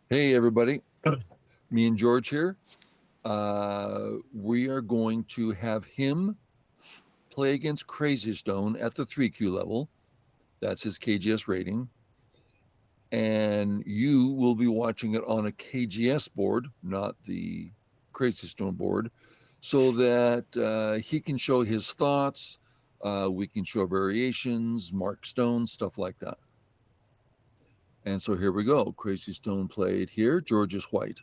Hey, everybody. Me and George here. We are going to have him play against CrazyStone at the 3Q level. That's his KGS rating. And you will be watching it on a KGS board, not the CrazyStone board, so that he can show his thoughts. We can show variations, mark stones, stuff like that. And so here we go. CrazyStone played here. George is white.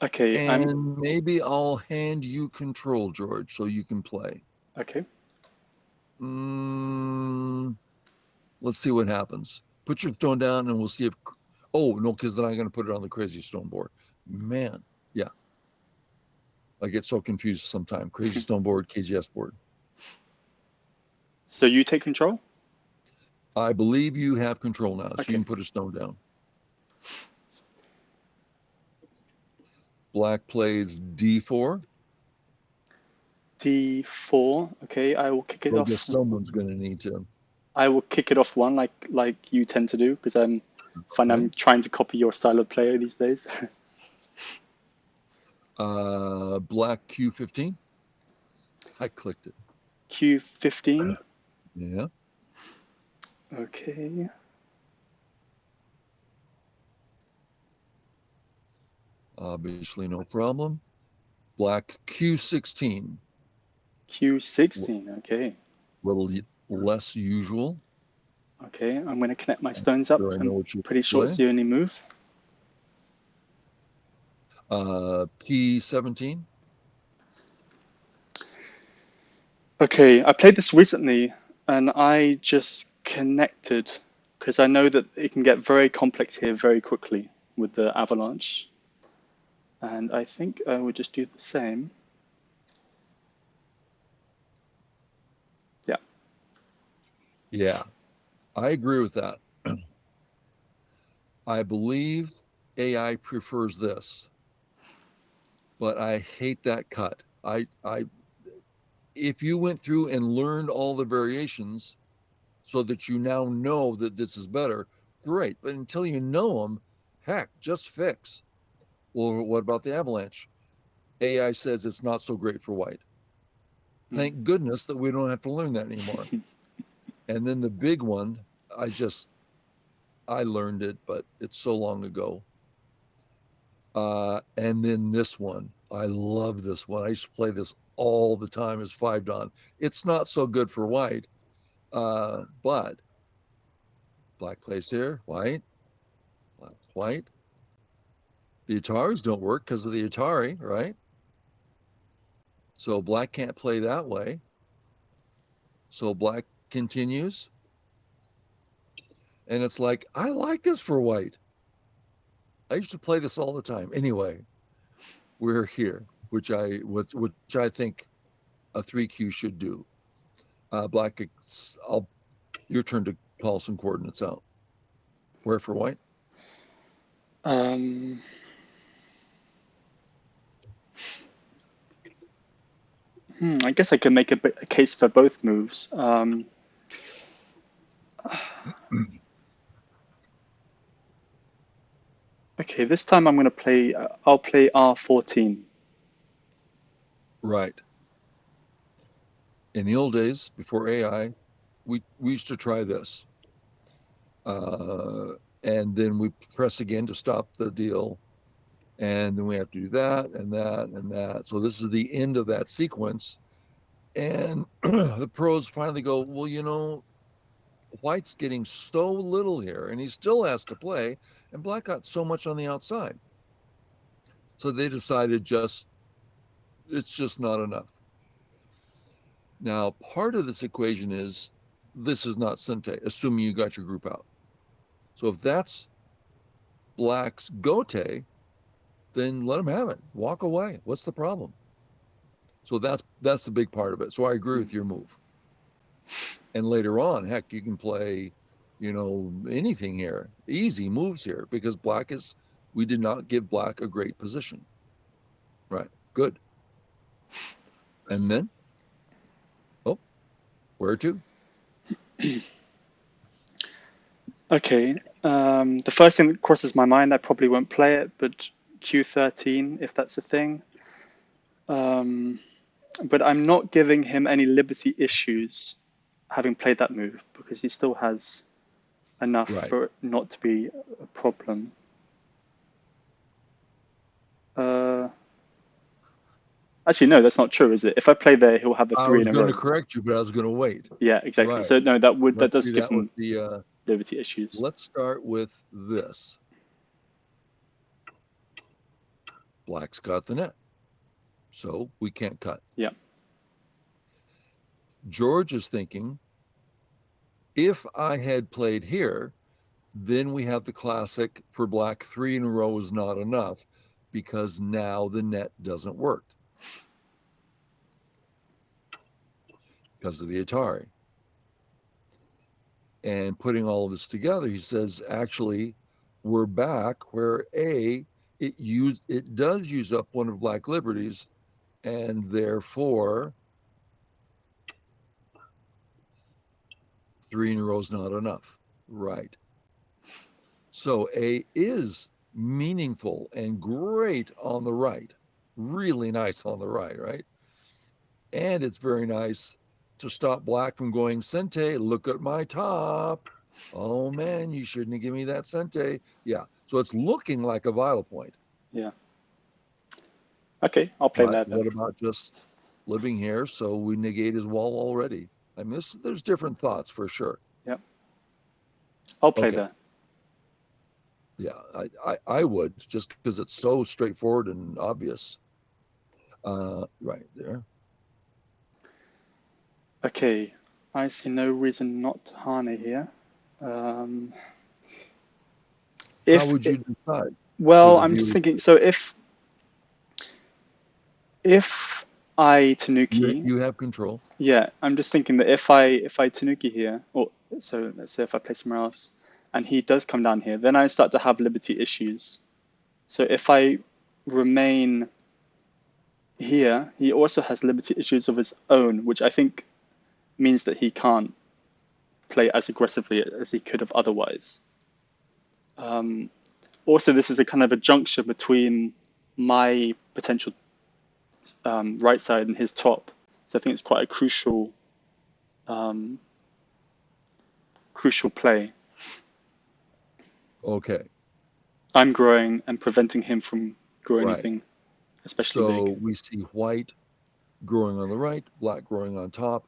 Okay, And maybe I'll hand you control, George, so you can play. okay. Mm, let's see what happens. Put your stone down and we'll see if. Oh, no, because then I'm going to put it on the CrazyStone board. Man, yeah, I get so confused sometimes. CrazyStone board, KGS board. So you take control? I believe you have control now, so you Okay. can put a stone down. Black plays D4. D4. Okay, I will kick it So I guess off. someone's going to need to. I will kick it off one like you tend to do because I'm Okay. trying to copy your style of player these days. Black Q15. I clicked it. Q15. Yeah. Okay. Obviously, no problem. Black Q16, Q16. Okay. little less usual. Okay. I'm going to connect my I'm stones up. sure I know I'm what you pretty sure it's play. the only move. P17. Okay. I played this recently and I just connected because I know that it can get very complex here very quickly with the avalanche. And I think I would just do the same. Yeah. Yeah, I agree with that. I believe AI prefers this, but I hate that cut. If you went through and learned all the variations so that you now know that this is better, great. But until you know them, heck, just fix. Well, what about the avalanche? AI says it's not so great for white. Mm. Thank goodness that we don't have to learn that anymore. And then the big one, I just I learned it, but it's so long ago. And then this one, I love this one. I used to play this all the time as 5 Don. It's not so good for white, but black plays here, white, black, white. The Ataris don't work because of the Atari, right? So black can't play that way. So black continues, and it's like I like this for white. I used to play this all the time. Anyway, we're here, which I think a 3Q should do. Black, I'll your turn to call some coordinates out. Where for white? Um, I guess I can make a case for both moves. Okay, this time I'm going to play. I'll play R14. Right. In the old days, before AI, we used to try this, uh, and then we press again to stop the deal, and then we have to do that and that and that. So this is the end of that sequence, and the pros finally go, well, White's getting so little here, and he still has to play, and Black got so much on the outside. So they decided it's just not enough. Now, part of this equation is this is not Sente, assuming you got your group out. So if that's Black's Gote, then let him have it. Walk away. What's the problem? So that's the big part of it. So I agree with your move. And later on, heck, you can play, anything here. Easy moves here because Black is we did not give Black a great position. Right. Good. And then, oh, where to? Okay. The first thing that crosses my mind, I probably won't play it, but Q13, if that's a thing. Um, but I'm not giving him any liberty issues having played that move because he still has enough Right. for it not to be a problem. Uh, Actually, no, that's not true, is it? If I play there, he'll have the I three was in a going to row. correct you, but I was going to wait. Yeah, exactly. Right. So no, that Let's does do give that with him the, liberty issues. let's start with this. Black's got the net, so we can't cut. Yeah. George is thinking, if I had played here, then we have the classic for black 3 in a row is not enough because now the net doesn't work because of the Atari. And putting all of this together, he says, actually, we're back where it does use up one of black liberties, and therefore 3 in a row is not enough. Right. So A is meaningful and great on the right, really nice on the right, right? And it's very nice to stop black from going, Sente, look at my top. Oh man, you shouldn't have given me that Sente. Yeah. So it's looking like a vital point. Yeah. Okay, I'll play But that then. what about just living here so we negate his wall already? I mean, there's different thoughts for sure. Yeah. I'll play Okay. that. Yeah, I would just because it's so straightforward and obvious. Right there. Okay. I see no reason not to Hane here. Um, How if would you decide for well, the I'm just viewers? thinking. So if I Tanuki, You have control. yeah, I'm just thinking that if I Tanuki here, or so let's say if I play somewhere else, and he does come down here, then I start to have liberty issues. So if I remain here, he also has liberty issues of his own, which I think means that he can't play as aggressively as he could have otherwise. Um, Also, this is a kind of a junction between my potential right side and his top, so I think it's quite a um, crucial play. Okay, I'm growing and preventing him from growing right. anything especially big. So we see white growing on the right, black growing on top.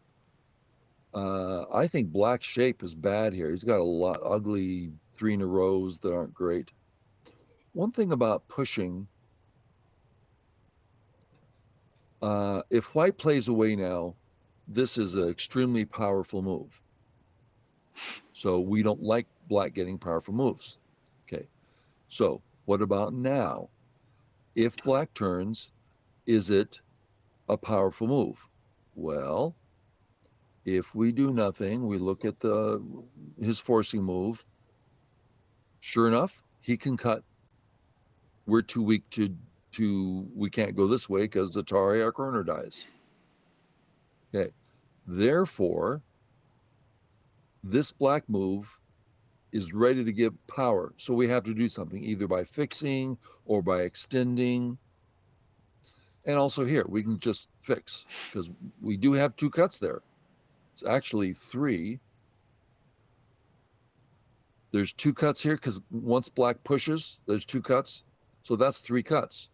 I think black shape is bad here. He's got a lot ugly 3 in a rows that aren't great. One thing about pushing, if white plays away now, this is an extremely powerful move. So we don't like black getting powerful moves. Okay. So what about now? If black turns, is it a powerful move? Well, if we do nothing, we look at his forcing move. Sure enough, he can cut. We're too weak to we can't go this way because Atari our corner dies. Okay. Therefore, this black move is ready to give power. So we have to do something either by fixing or by extending. And also here, we can just fix because we do have 2 cuts there. It's actually 3. There's 2 cuts here because once black pushes, there's 2 cuts. So that's 3 cuts.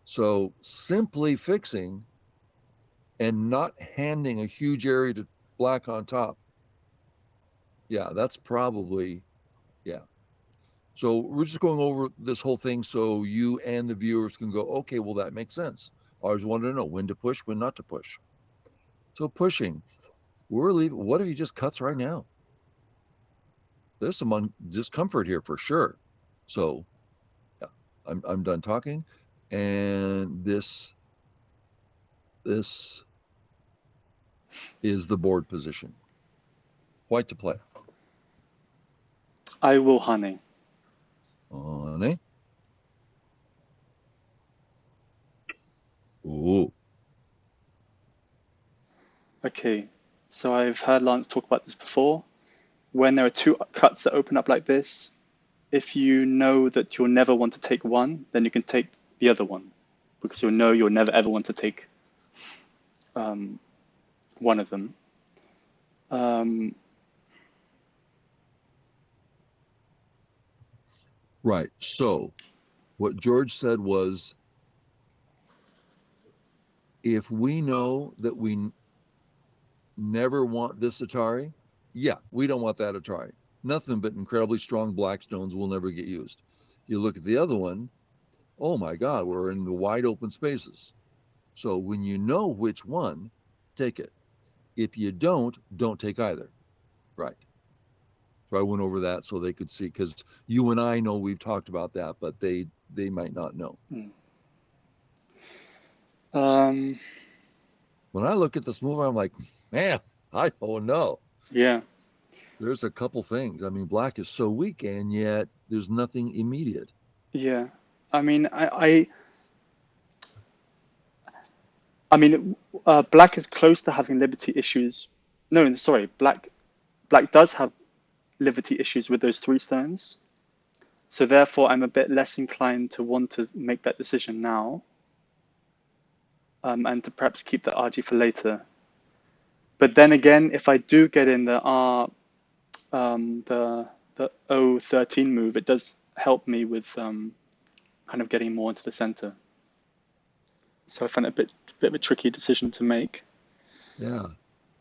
So simply fixing and not handing a huge area to black on top. Yeah, that's probably, yeah. So we're just going over this whole thing so you and the viewers can go, okay, well, that makes sense. I always wanted to know when to push, when not to push. So pushing, we're leaving. What if he just cuts right now? There's some discomfort here for sure. So yeah, I'm done talking. And this is the board position. White to play. I will Hane. On a. Ooh. Okay, so I've heard Lance talk about this before. When there are 2 cuts that open up like this, if you know that you'll never want to take one, then you can take the other one because you'll know you'll never ever want to take um, one of them. Um, Right. So what George said was, if we know that we never want this Atari, yeah, we don't want that Atari. Nothing but incredibly strong black stones will never get used. You look at the other one, oh my God, we're in the wide open spaces. So when you know which one, take it. If you don't take either. Right. So I went over that so they could see, because you and I know we've talked about that, but they might not know. um, When I look at this movie, I'm like, man, I don't know. yeah, There's a couple things. I mean, black is so weak, and yet there's nothing immediate. yeah. I mean, I mean, black is close to having liberty issues. No, sorry, black does have liberty issues with those three stones. So therefore, I'm a bit less inclined to want to make that decision now, and to perhaps keep the RG for later. But then again, if I do get in the the O13 move, it does help me with kind of getting more into the center. So I find it a bit of a tricky decision to make. Yeah.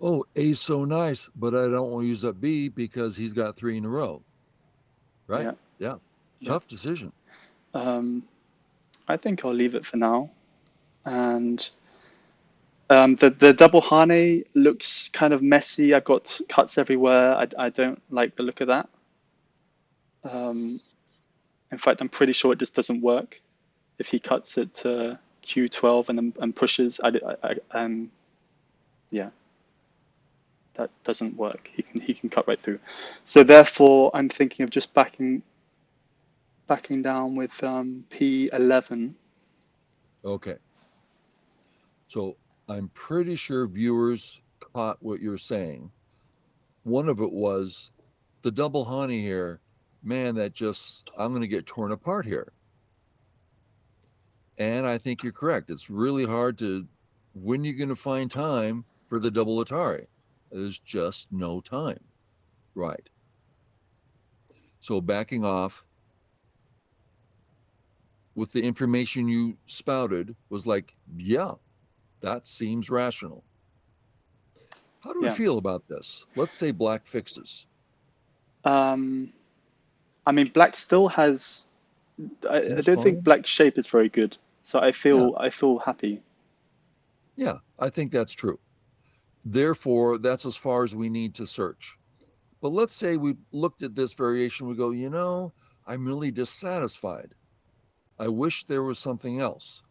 Oh, A's so nice, but I don't want to use up B because he's got three in a row. Right? Yeah, Yeah. yeah. Tough decision. Um, I think I'll leave it for now. And the double Hane looks kind of messy. I've got cuts everywhere. I don't like the look of that. Um, in fact, I'm pretty sure it just doesn't work if he cuts it to Q12 and pushes. Yeah, that doesn't work. He can cut right through. So therefore, I'm thinking of just backing down with P11. Okay. So I'm pretty sure viewers caught what you're saying. One of it was the double honey here. Man, that just, I'm going to get torn apart here. And I think you're correct. It's really hard to, when you're going to find time for the double Atari? There's just no time. Right. So backing off with the information you spouted was like, yeah, that seems rational. How do we Yeah. feel about this? Let's say black fixes. Um, I mean, black still has. I Seems don't think fine. black's shape is very good, so Yeah, I feel happy. yeah, I think that's true. Therefore, that's as far as we need to search. But let's say we looked at this variation, we go, I'm really dissatisfied. I wish there was something else.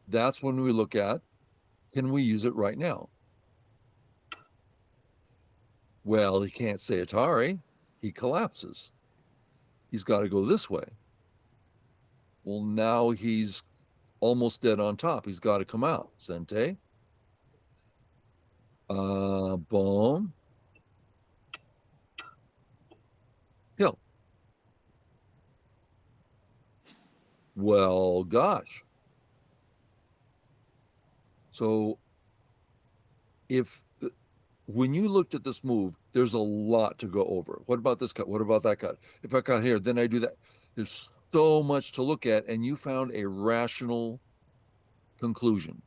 That's when we look at, can we use it right now? Well, he can't say Atari. He collapses. He's got to go this way. Well, now he's almost dead on top. He's got to come out. Sente. Boom. Hill. Well, gosh. So if when you looked at this move, there's a lot to go over. What about this cut? What about that cut? If I cut here, then I do that. There's so much to look at, and you found a rational conclusion.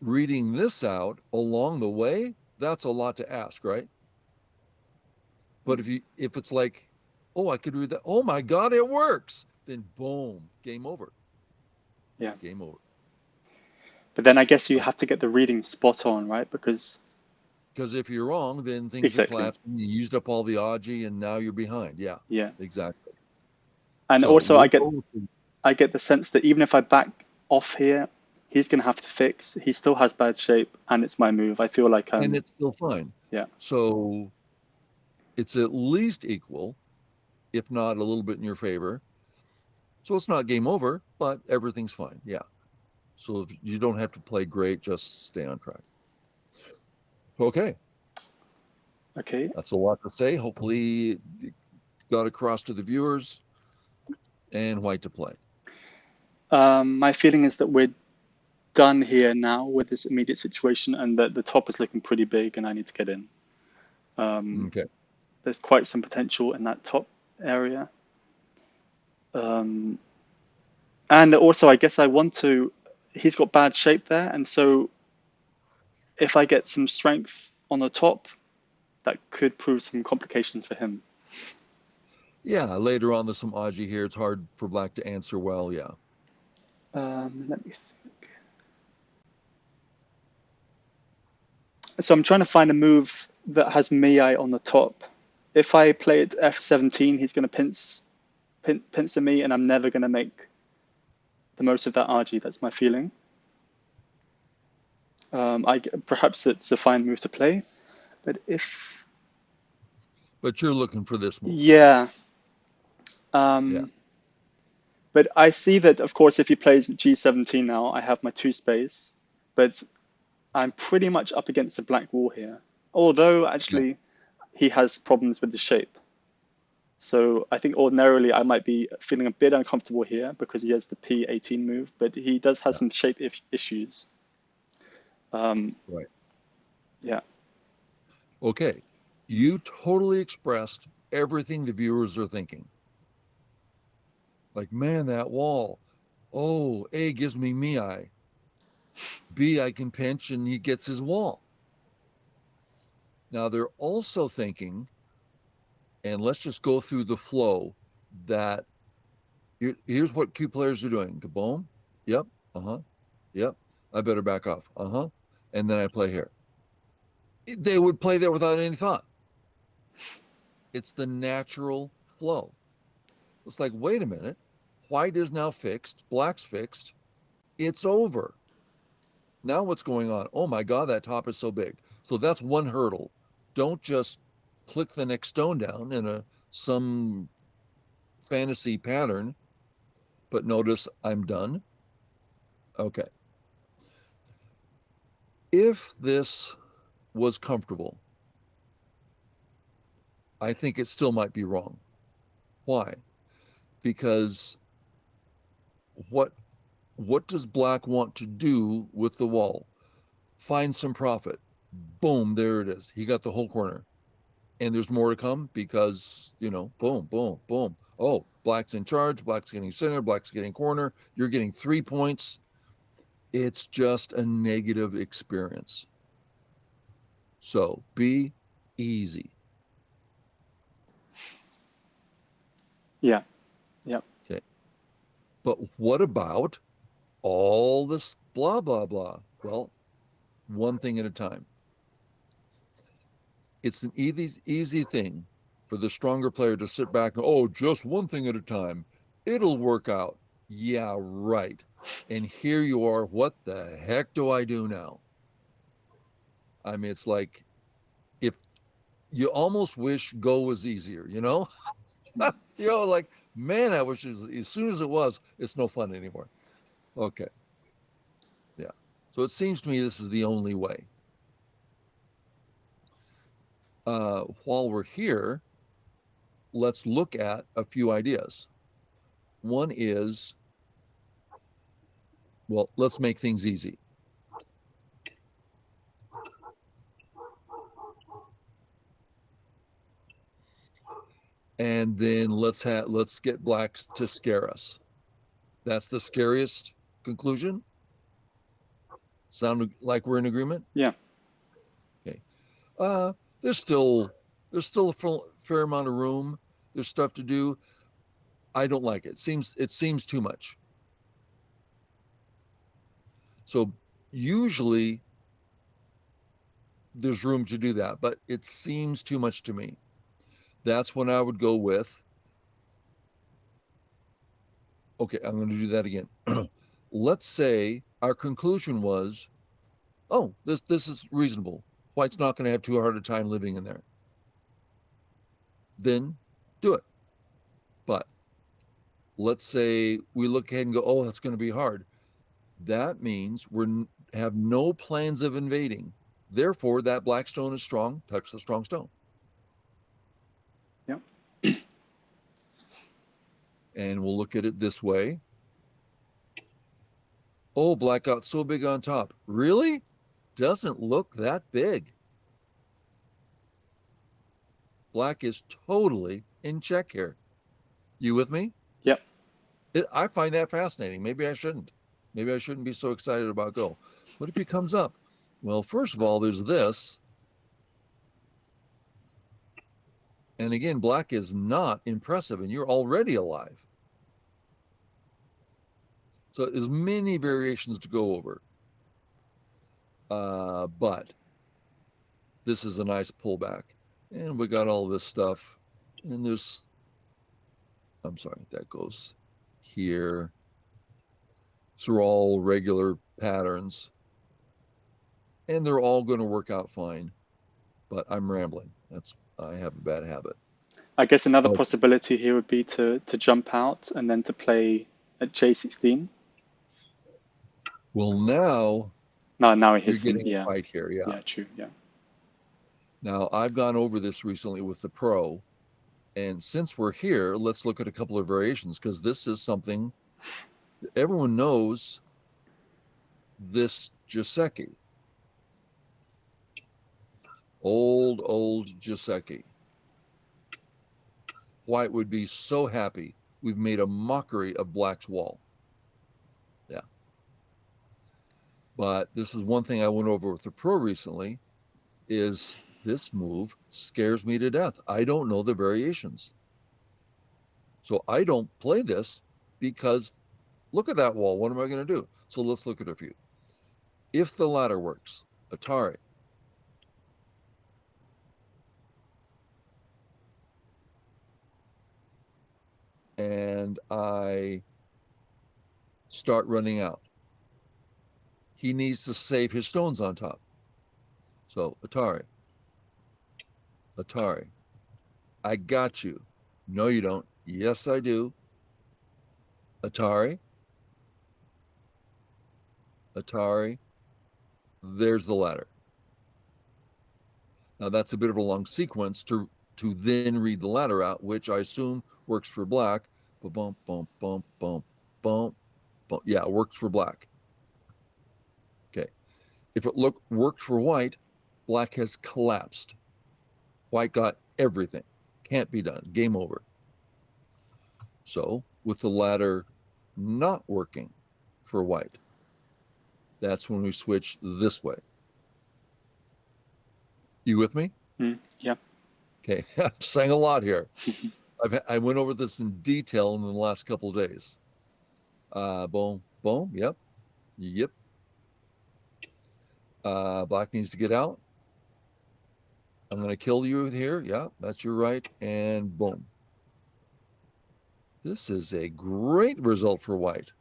Reading this out along the way, that's a lot to ask, right? But if it's like, oh, I could read that. Oh my God, it works. Then boom, game over. Yeah. Game over. But then I guess you So have to get the reading spot on, right? because if you're wrong, then things are Exactly. collapsing. You used up all the Aji, and now you're behind. Yeah, Yeah. exactly. And So also we'll go with I get the sense that even if I back off here, he's gonna have to fix. He still has bad shape, and it's my move. I feel like and it's still fine. yeah, So it's at least equal, if not a little bit in your favor. So it's not game over, but everything's fine. Yeah. So if you don't have to play great, just stay on track. Okay. Okay. That's a lot to say. Hopefully it got across to the viewers. And white to play. My feeling is that we're done here now with this immediate situation, and that the top is looking pretty big, and I need to get in. Um, Okay. there's quite some potential in that top area. Um, and also, I guess I want to. He's got bad shape there, and so if I get some strength on the top, that could prove some complications for him. Yeah, later on there's some Aji here. It's hard for black to answer well. Yeah. Let me think. So I'm trying to find a move that has Mei on the top. If I play it f17, he's going to pincer me, and I'm never going to make the most of that RG. That's my feeling. Perhaps it's a fine move to play, but if But you're looking for this move. yeah, Yeah. but I see that of course if he plays G17 now, I have my two space, but I'm pretty much up against the black wall here. Although Yeah. actually he has problems with the shape. So I think ordinarily I might be feeling a bit uncomfortable here because he has the P18 move, but he does have Yeah. some shape issues. Um, Right. yeah, Okay. You totally expressed everything the viewers are thinking. Like, man, that wall. Oh, A gives me Mei. B, I can pinch and he gets his wall. Now they're also thinking, and let's just go through the flow that here's what Q players are doing. Kaboom. Yep. Uh-huh. Yep. I better back off. Uh-huh. And then I play here. They would play there without any thought. It's the natural flow. It's like, wait a minute. White is now fixed. Black's fixed. It's over. Now what's going on? Oh my God, that top is so big. So that's one hurdle. Don't just click the next stone down in some fantasy pattern, but notice I'm done. Okay. If this was comfortable, I think it still might be wrong. Why? Because what what does black want to do with the wall? Find some profit. Boom, there it is. He got the whole corner. And there's more to come because, boom, boom, boom. Oh, black's in charge, black's getting center, black's getting corner. You're getting 3 points. It's just a negative experience. So be easy. yeah, yeah. Okay. But what about all this blah, blah, blah? Well, one thing at a time. It's an easy thing for the stronger player to sit back and, oh, just one thing at a time. It'll work out. Yeah, right. And here you are. What the heck do I do now? I mean, it's like if you almost wish go was easier, you know? Like, man, I wish as soon as it was, it's no fun anymore. Okay. Yeah. So it seems to me this is the only way. While we're here, let's look at a few ideas. One is, well, let's make things easy. And then let's get blacks to scare us. That's the scariest conclusion. Sound like we're in agreement? Yeah. Okay. Uh, there's still a fair amount of room. There's stuff to do. I don't like it. It seems too much. So usually there's room to do that, but it seems too much to me. That's when I would go with, okay, I'm going to do that again. Let's say our conclusion was, oh, this is reasonable. White's not going to have too hard a time living in there. Then do it. But let's say we look ahead and go, oh, that's going to be hard. That means we have no plans of invading. Therefore, that black stone is strong. Touch the strong stone. And we'll look at it this way. Oh, black got so big on top. Really? Doesn't look that big. Black is totally in check here. You with me? Yep. I find that fascinating. Maybe I shouldn't. Maybe I shouldn't be so excited about go. What if he comes up? Well, first of all, there's this. And again, black is not impressive, and you're already alive. So there's many variations to go over. But this is a nice pullback. And we got all this stuff. And there's, I'm sorry, that goes here. These are all regular patterns. And they're all going to work out fine. But I'm rambling. I have a bad habit. I guess another Oh, possibility here would be to jump out and then to play at J16. well, now No, now he you're hits him. getting a Yeah. fight here. Yeah. Yeah, true. Yeah. Now, I've gone over this recently with the pro. And since we're here, let's look at a couple of variations because this is something everyone knows this Joseki. Old Joseki. White would be so happy we've made a mockery of black's wall. Yeah. But this is one thing I went over with the pro recently is this move scares me to death. I don't know the variations. So I don't play this because look at that wall. What am I going to do? So let's look at a few. If the ladder works, Atari. And I start running out. He needs to save his stones on top. So Atari, Atari, I got you. No, you don't. Yes, I do. Atari, Atari, there's the ladder. Now that's a bit of a long sequence to then read the ladder out, which I assume works for black. Bump, bump, bump, bump, bump, bump. Yeah, it works for black. Okay. If it worked for white, black has collapsed. White got everything. Can't be done. Game over. So with the ladder not working for white, that's when we switch this way. You with me? Yeah. Okay, I'm saying a lot here. I went over this in detail in the last couple of days. Boom, boom, yep. Black needs to get out. I'm going to kill you here. Yeah, that's your right. And boom. This is a great result for white.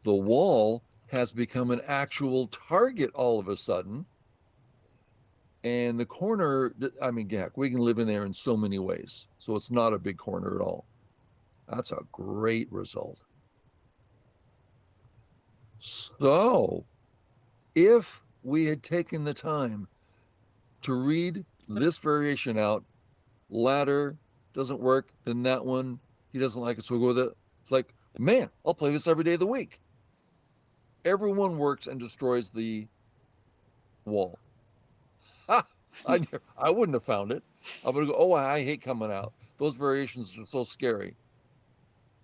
The wall has become an actual target all of a sudden. And the corner, I mean, heck, we can live in there in so many ways. So it's not a big corner at all. That's a great result. So if we had taken the time to read this variation out, ladder doesn't work, then that one, he doesn't like it, so we'll go with it. It's like, man, I'll play this every day of the week. Everyone works and destroys the wall. Ha! I wouldn't have found it. I would go, oh, I hate coming out. Those variations are so scary.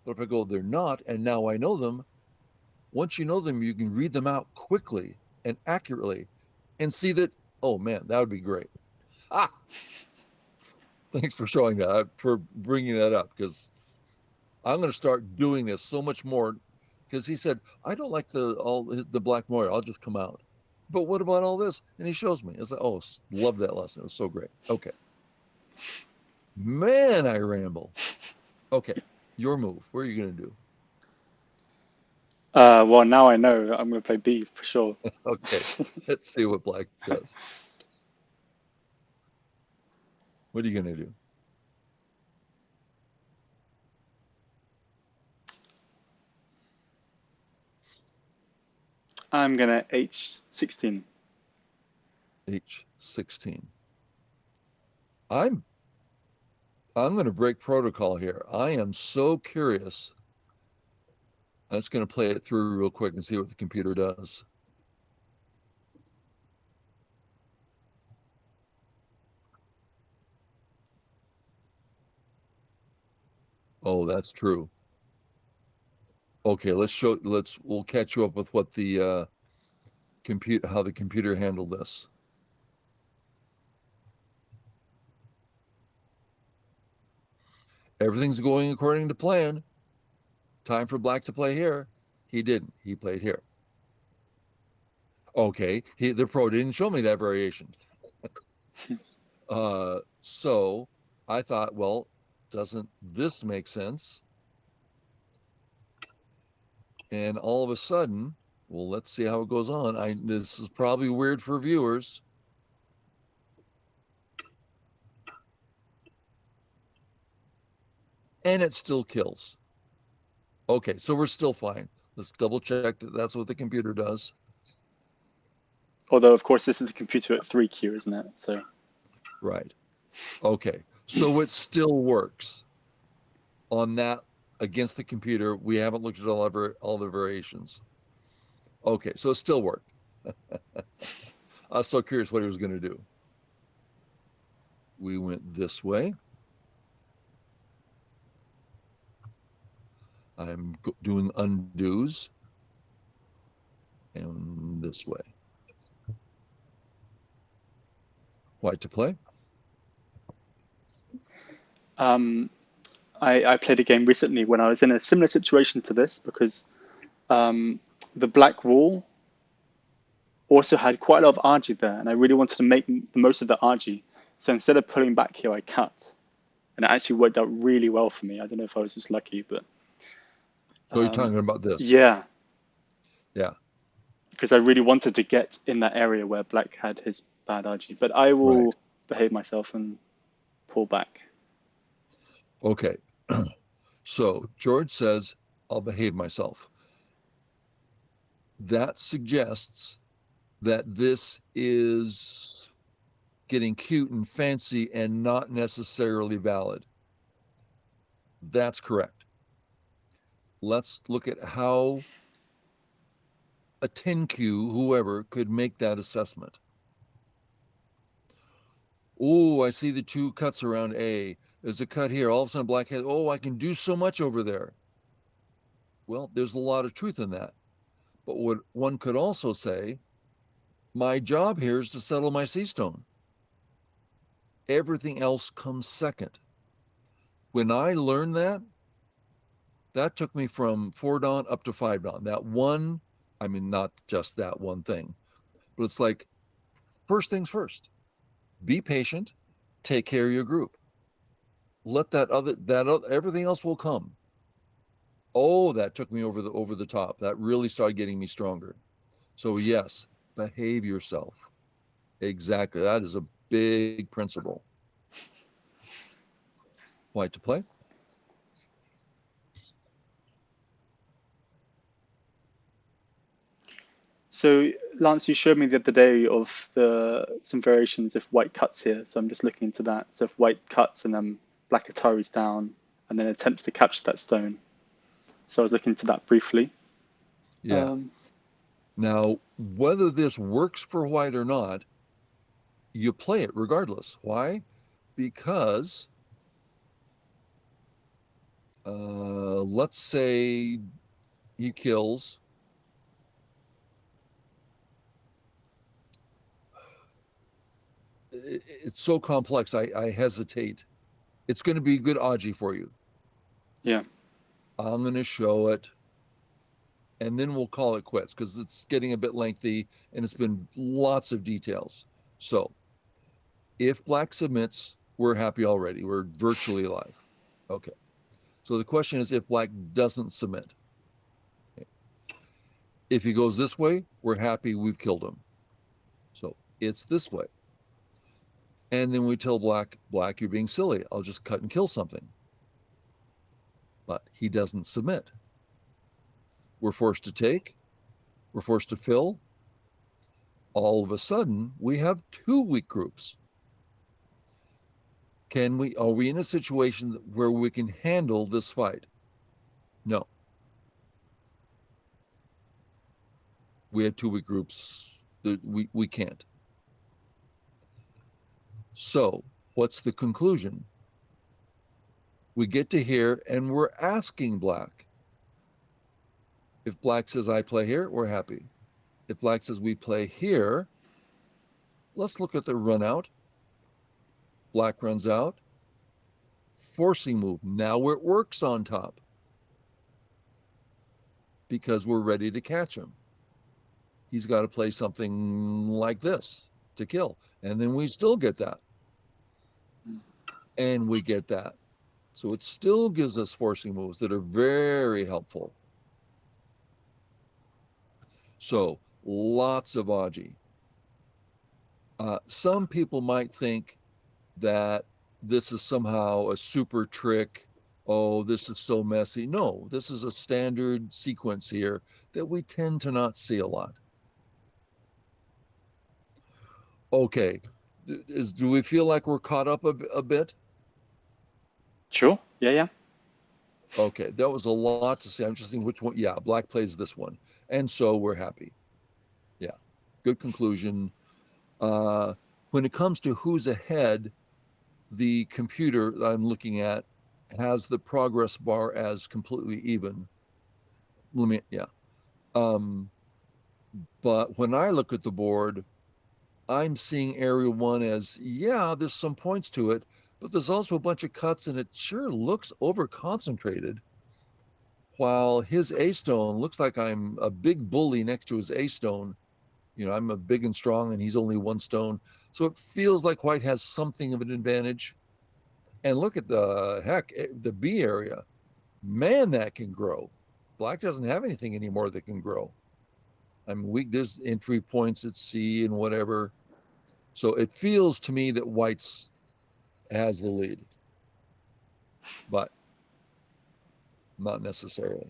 But if I go, they're not, and now I know them, once you know them, you can read them out quickly and accurately and see that, oh man, that would be great. Ah, thanks for showing that, for bringing that up, because I'm going to start doing this so much more. Because he said, I don't like the Black Moira. I'll just come out. But what about all this? And he shows me. It's like, oh, love that lesson. It was so great. Okay. Man, I ramble. Okay. Your move. What are you going to do? Well, now I know I'm going to play B for sure. Okay. Let's see what black does. What are you going to do? I'm going to H16. H16. I'm I'm going to break protocol here. I am so curious. I'm just going to play it through real quick and see what the computer does. Oh, that's true. Okay, we'll catch you up with what the how the computer handled this. Everything's going according to plan. Time for black to play here. He didn't. He played here. Okay, the pro didn't show me that variation. So I thought, well, doesn't this make sense? And all of a sudden, well, let's see how it goes on. This is probably weird for viewers. And it still kills. Okay, so we're still fine. Let's double check that that's what the computer does. Although, of course, this is a computer at 3Q, isn't it? So Right. Okay, so it still works on that against the computer. We haven't looked at all the variations. Okay, so it still worked. I was so curious what he was going to do. We went this way. I'm doing undos. And this way. White to play. I played a game recently when I was in a similar situation to this because the black wall also had quite a lot of RG there, and I really wanted to make the most of the RG. So instead of pulling back here, I cut, and it actually worked out really well for me. I don't know if I was just lucky, but So you're talking about this? yeah, Yeah. because I really wanted to get in that area where black had his bad RG. But I will behave myself and pull back. Okay. So George says, I'll behave myself. That suggests that this is getting cute and fancy and not necessarily valid. That's correct. Let's look at how a 10Q, whoever, could make that assessment. Oh, I see the two cuts around A. There's a cut here. All of a sudden, black has, oh, I can do so much over there. Well, there's a lot of truth in that. But what one could also say, my job here is to settle my C-stone. Everything else comes second. When I learned that, that took me from 4 dawn up to 5 dawn. That one, I mean, not just that one thing, but it's like, first things first, be patient, take care of your group. Let everything else will come. Oh, that took me over the top. That really started getting me stronger. So yes, behave yourself. Exactly. That is a big principle. White to play. So, Lance, you showed me the other day of some variations if white cuts here. So I'm just looking into that. So if white cuts and then black Atari's down and then attempts to capture that stone. So I was looking into that briefly. Yeah. Now, whether this works for white or not, you play it regardless. Why? Because let's say he kills. It's so complex. I hesitate. It's going to be good Aji for you. Yeah. I'm going to show it, and then we'll call it quits because it's getting a bit lengthy and it's been lots of details. So if black submits, we're happy already. We're virtually alive. Okay. So the question is if black doesn't submit. Okay. If he goes this way, we're happy we've killed him. So it's this way. And then we tell black, you're being silly. I'll just cut and kill something. But he doesn't submit. We're forced to take. We're forced to fill. All of a sudden, we have two weak groups. Are we in a situation where we can handle this fight? No. We have 2 weak groups. We can't. So what's the conclusion? We get to here and we're asking black. If black says I play here, we're happy. If black says we play here, let's look at the run out. Black runs out. Forcing move. Now it works on top because we're ready to catch him. He's got to play something like this to kill. And then we still get that. And we get that. So it still gives us forcing moves that are very helpful. So lots of Aji. Some people might think that this is somehow a super trick. Oh, this is so messy. No, this is a standard sequence here that we tend to not see a lot. Okay, do we feel like we're caught up a bit? Sure. Yeah, yeah. Okay, that was a lot to say. I'm just thinking which one. Yeah, black plays this one. And so we're happy. Yeah, good conclusion. When it comes to who's ahead, the computer that I'm looking at has the progress bar as completely even. Yeah. But when I look at the board, I'm seeing area 1 as, yeah, there's some points to it, but there's also a bunch of cuts and it sure looks over concentrated. While his A stone looks like I'm a big bully next to his A stone. I'm a big and strong and he's only 1 stone. So it feels like white has something of an advantage. And look at the B area. Man, that can grow. Black doesn't have anything anymore that can grow. I'm weak. There's entry points at C and whatever. So it feels to me that white's has the lead, but not necessarily.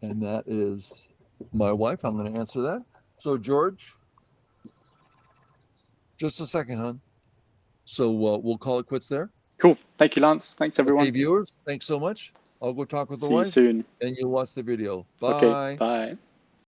And that is my wife. I'm going to answer that. So George, just a second, hon. So we'll call it quits there. Cool. Thank you, Lance. Thanks, Okay, everyone. viewers, thanks so much. I'll go talk with the See you wife soon. and you'll watch the video. Okay, Bye. bye.